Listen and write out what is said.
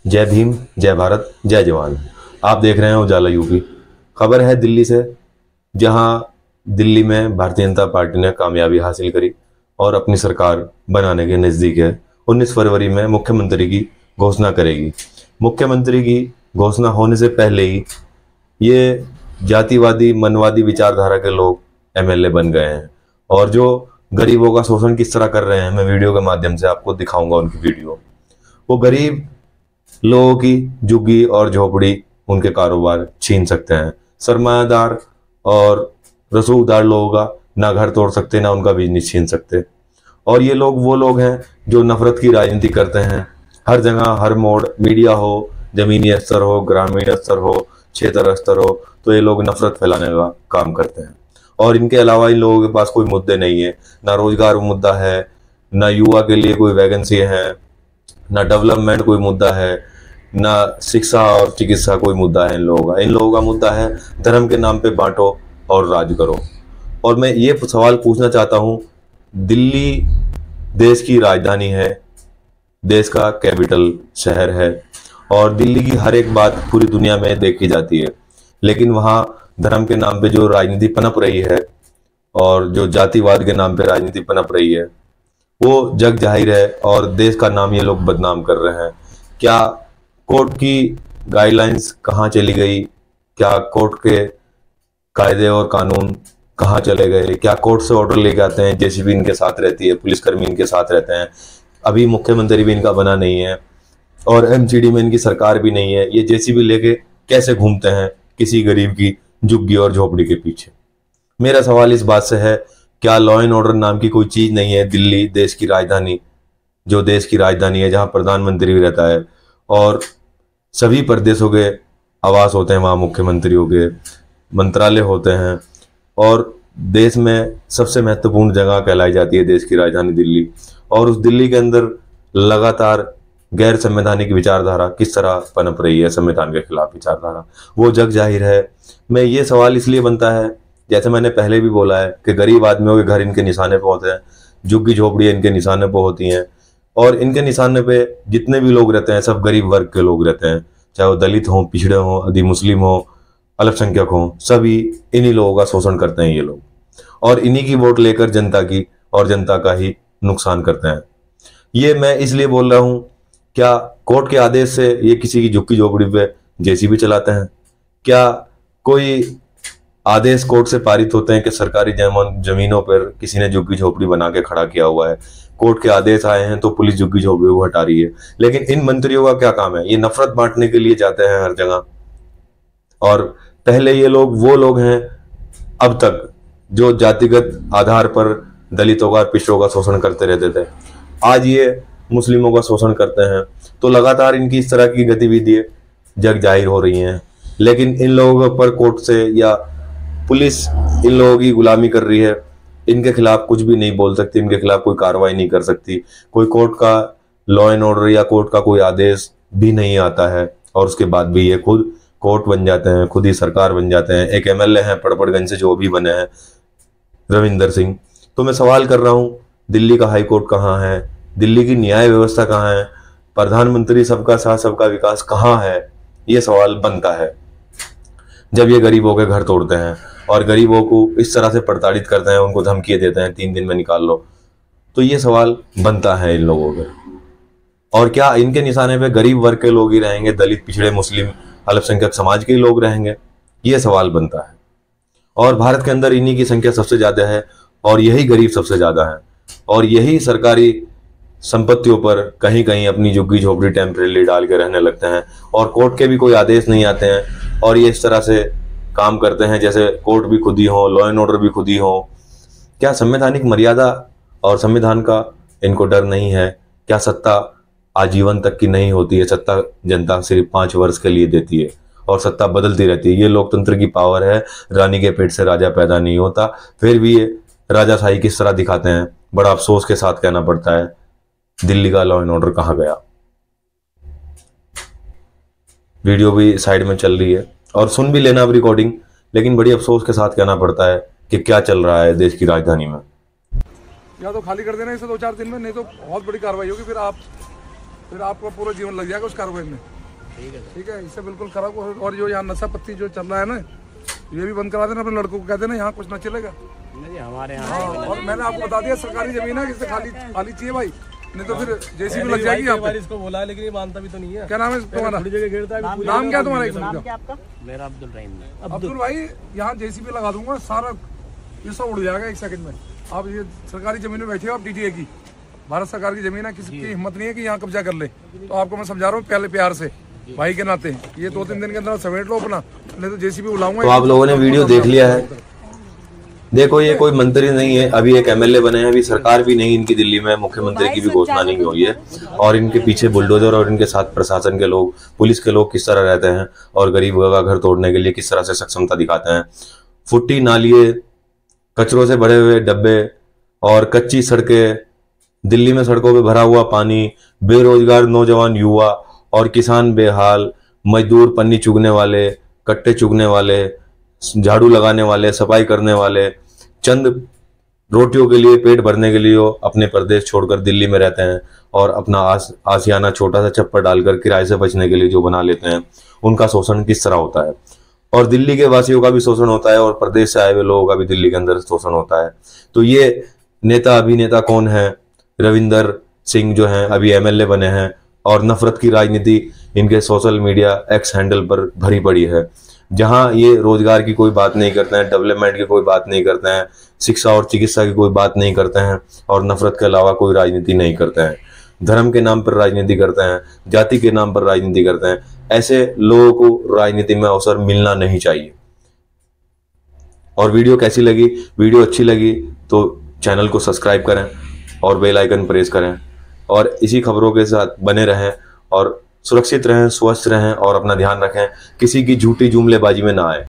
जय भीम, जय भारत, जय जवान। आप देख रहे हैं उजाला यूपी। खबर है दिल्ली से, जहां दिल्ली में भारतीय जनता पार्टी ने कामयाबी हासिल करी और अपनी सरकार बनाने के नज़दीक है। 19 फरवरी में मुख्यमंत्री की घोषणा करेगी। मुख्यमंत्री की घोषणा होने से पहले ही ये जातिवादी मनवादी विचारधारा के लोग एमएलए बन गए हैं, और जो गरीबों का शोषण किस तरह कर रहे हैं मैं वीडियो के माध्यम से आपको दिखाऊंगा उनकी वीडियो। वो गरीब लोगों की झुग्गी और झोपड़ी, उनके कारोबार छीन सकते हैं। सरमायादार और रसूखदार लोगों का ना घर तोड़ सकते, ना उनका बिजनेस छीन सकते। और ये लोग वो लोग हैं जो नफरत की राजनीति करते हैं। हर जगह, हर मोड़, मीडिया हो, जमीनी स्तर हो, ग्रामीण स्तर हो, क्षेत्र स्तर हो, तो ये लोग नफरत फैलाने का काम करते हैं। और इनके अलावा इन लोगों के पास कोई मुद्दे नहीं है। ना रोजगार मुद्दा है, ना युवा के लिए कोई वैकेंसी है, ना डेवलपमेंट कोई मुद्दा है, ना शिक्षा और चिकित्सा कोई मुद्दा है इन लोगों का। इन लोगों का मुद्दा है धर्म के नाम पे बांटो और राज करो। और मैं ये सवाल पूछना चाहता हूँ, दिल्ली देश की राजधानी है, देश का कैपिटल शहर है, और दिल्ली की हर एक बात पूरी दुनिया में देखी जाती है। लेकिन वहाँ धर्म के नाम पे जो राजनीति पनप रही है और जो जातिवाद के नाम पे राजनीति पनप रही है, वो जग जाहिर है, और देश का नाम ये लोग बदनाम कर रहे हैं। क्या कोर्ट की गाइडलाइंस कहाँ चली गई? क्या कोर्ट के कायदे और कानून कहाँ चले गए? क्या कोर्ट से ऑर्डर लेके आते हैं, जेसीबी इनके साथ रहती है, पुलिसकर्मी इनके साथ रहते हैं, अभी मुख्यमंत्री भी इनका बना नहीं है और एमसीडी में इनकी सरकार भी नहीं है, ये जेसीबी लेके कैसे घूमते हैं किसी गरीब की झुग्गी और झोपड़ी के पीछे? मेरा सवाल इस बात से है, क्या लॉ एंड ऑर्डर नाम की कोई चीज नहीं है? दिल्ली देश की राजधानी, जो देश की राजधानी है, जहां प्रधानमंत्री भी रहता है और सभी प्रदेशों के आवास होते हैं, वहाँ मुख्यमंत्रियों के मंत्रालय होते हैं, और देश में सबसे महत्वपूर्ण जगह कहलाई जाती है देश की राजधानी दिल्ली। और उस दिल्ली के अंदर लगातार गैर संवैधानिक विचारधारा किस तरह पनप रही है, संविधान के खिलाफ विचारधारा, वो जग जाहिर है। मैं ये सवाल इसलिए बनता है, जैसे मैंने पहले भी बोला है कि गरीब आदमियों के घर इनके निशाने पर होते हैं, झुग्गी झोपड़ियाँ इनके निशाने पर होती हैं, और इनके निशाने पे जितने भी लोग रहते हैं सब गरीब वर्ग के लोग रहते हैं, चाहे वो दलित हों, पिछड़े हों, आदि मुस्लिम हों, अल्पसंख्यक हों, सभी इन्हीं लोगों का शोषण करते हैं ये लोग, और इन्हीं की वोट लेकर जनता की और जनता का ही नुकसान करते हैं। ये मैं इसलिए बोल रहा हूँ, क्या कोर्ट के आदेश से ये किसी की झुग्गी झोपड़ी पे जेसीबी चलाते हैं? क्या कोई आदेश कोर्ट से पारित होते हैं कि सरकारी जमीनों पर किसी ने झुग्गी झोपड़ी बना के खड़ा किया हुआ है, कोर्ट के आदेश आए हैं तो पुलिस झुग्गी झोपड़ी को हटा रही है? लेकिन इन मंत्रियों का क्या काम है? ये नफरत बांटने के लिए जाते हैं हर जगह। और पहले ये लोग वो लोग हैं अब तक जो जातिगत आधार पर दलितों का, पिछड़ों का शोषण करते रहते थे, आज ये मुस्लिमों का शोषण करते हैं। तो लगातार इनकी इस तरह की गतिविधियां जग जाहिर हो रही हैं, लेकिन इन लोगों पर कोर्ट से या पुलिस इन लोगों की गुलामी कर रही है, इनके खिलाफ कुछ भी नहीं बोल सकती, इनके खिलाफ कोई कार्रवाई नहीं कर सकती। कोई कोर्ट का लॉ एंड ऑर्डर या कोर्ट का कोई आदेश भी नहीं आता है, और उसके बाद भी ये खुद कोर्ट बन जाते हैं, खुद ही सरकार बन जाते हैं। एक एमएलए हैं पड़पड़गंज से जो भी बने हैं, रविंदर सिंह। तो मैं सवाल कर रहा हूँ, दिल्ली का हाई कोर्ट कहाँ है? दिल्ली की न्याय व्यवस्था कहाँ है? प्रधानमंत्री सबका साथ सबका विकास कहाँ है? ये सवाल बनता है जब ये गरीबों के घर तोड़ते हैं और गरीबों को इस तरह से प्रताड़ित करते हैं, उनको धमकियां देते हैं 3 दिन में निकाल लो। तो ये सवाल बनता है इन लोगों पे। और क्या इनके निशाने पे गरीब वर्ग के लोग ही रहेंगे? दलित, पिछड़े, मुस्लिम, अल्पसंख्यक समाज के लोग रहेंगे? ये सवाल बनता है। और भारत के अंदर इन्हीं की संख्या सबसे ज्यादा है, और यही गरीब सबसे ज्यादा है, और यही सरकारी संपत्तियों पर कहीं कहीं अपनी झुग्गी झोपड़ी टेम्परेरी डाल के रहने लगते हैं, और कोर्ट के भी कोई आदेश नहीं आते हैं, और ये इस तरह से काम करते हैं जैसे कोर्ट भी खुद ही हो, लॉ एंड ऑर्डर भी खुद ही हो। क्या संवैधानिक मर्यादा और संविधान का इनको डर नहीं है? क्या सत्ता आजीवन तक की नहीं होती है? सत्ता जनता सिर्फ 5 वर्ष के लिए देती है और सत्ता बदलती रहती है। ये लोकतंत्र की पावर है, रानी के पेट से राजा पैदा नहीं होता। फिर भी ये राजाशाही किस तरह दिखाते हैं, बड़ा अफसोस के साथ कहना पड़ता है। दिल्ली का लॉ एंड ऑर्डर कहाँ गया? वीडियो भी साइड में चल रही है और सुन भी लेना अब रिकॉर्डिंग, लेकिन बड़ी अफसोस के साथ कहना पड़ता है कि क्या चल रहा है देश की राजधानी में। या तो खाली कर देना इसे 2-4 दिन में, नहीं तो बहुत बड़ी कार्रवाई होगी। फिर आप फिर आपको पूरा जीवन लग जाएगा उस कार्रवाई में। ठीक है, इससे बिल्कुल खराब। और जो यहाँ नशा पत्ती जो चल रहा है ना, ये भी बंद करा देना। अपने लड़कों को कह देना यहाँ कुछ ना चलेगा। नहीं हमारे यहाँ और मैंने आपको बता दिया सरकारी जमीन है, किससे खाली चाहिए भाई, नहीं तो फिर जेसीबी लग जाएगी यहाँ पे। इसको बोला लेकिन ये मानता भी तो नहीं है। क्या नाम है तुम्हारा? नाम क्या तुम्हारा? मेरा अब्दुल रहीम है। अब्दुल भाई, यहाँ जेसीबी लगा दूंगा, सारा ये सब उड़ जाएगा 1 सेकंड में। आप ये सरकारी जमीन में बैठे हो, आप डीटीए की, भारत सरकार की जमीन है, किसी की हिम्मत नहीं है कि यहाँ कब्जा कर ले। तो आपको मैं समझा रहा हूँ पहले प्यार से, भाई के नाते, ये 2-3 दिन के अंदर समेट लो अपना, नहीं तो जेसीबी बुलाऊंगा। तो आप लोगों ने वीडियो देख लिया है। देखो, ये कोई मंत्री नहीं है, अभी एक एमएलए बने हैं, अभी सरकार भी नहीं इनकी दिल्ली में, मुख्यमंत्री की भी घोषणा नहीं हुई है। और इनके पीछे बुलडोजर और इनके साथ प्रशासन के लोग, पुलिस के लोग किस तरह रहते हैं और गरीब का घर तोड़ने के लिए किस तरह से सक्षमता दिखाते हैं। फुट्टी नालिये, कचरों से भरे हुए डब्बे और कच्ची सड़कें, दिल्ली में सड़कों पे भरा हुआ पानी, बेरोजगार नौजवान युवा और किसान बेहाल, मजदूर पन्नी चुगने वाले, कट्टे चुगने वाले, झाड़ू लगाने वाले, सफाई करने वाले, चंद रोटियों के लिए, पेट भरने के लिए अपने प्रदेश छोड़कर दिल्ली में रहते हैं और अपना आशियाना छोटा सा छप्पर डालकर किराए से बचने के लिए जो बना लेते हैं, उनका शोषण किस तरह होता है। और दिल्ली के वासियों का भी शोषण होता है और प्रदेश से आए हुए लोगों का भी दिल्ली के अंदर शोषण होता है। तो ये नेता अभिनेता कौन है? रविंदर सिंह जो हैं, अभी एमएलए बने हैं और नफरत की राजनीति इनके सोशल मीडिया एक्स हैंडल पर भरी पड़ी है, जहां ये रोजगार की कोई बात नहीं करते हैं, डेवलपमेंट की कोई बात नहीं करते हैं, शिक्षा और चिकित्सा की कोई बात नहीं करते हैं और नफरत के अलावा कोई राजनीति नहीं करते हैं। धर्म के नाम पर राजनीति करते हैं, जाति के नाम पर राजनीति करते हैं। ऐसे लोगों को राजनीति में अवसर मिलना नहीं चाहिए। और वीडियो कैसी लगी? वीडियो अच्छी लगी तो चैनल को सब्सक्राइब करें और बेल आइकन प्रेस करें और इसी खबरों के साथ बने रहें और सुरक्षित रहें, स्वस्थ रहें और अपना ध्यान रखें, किसी की झूठी जुमलेबाजी में ना आए।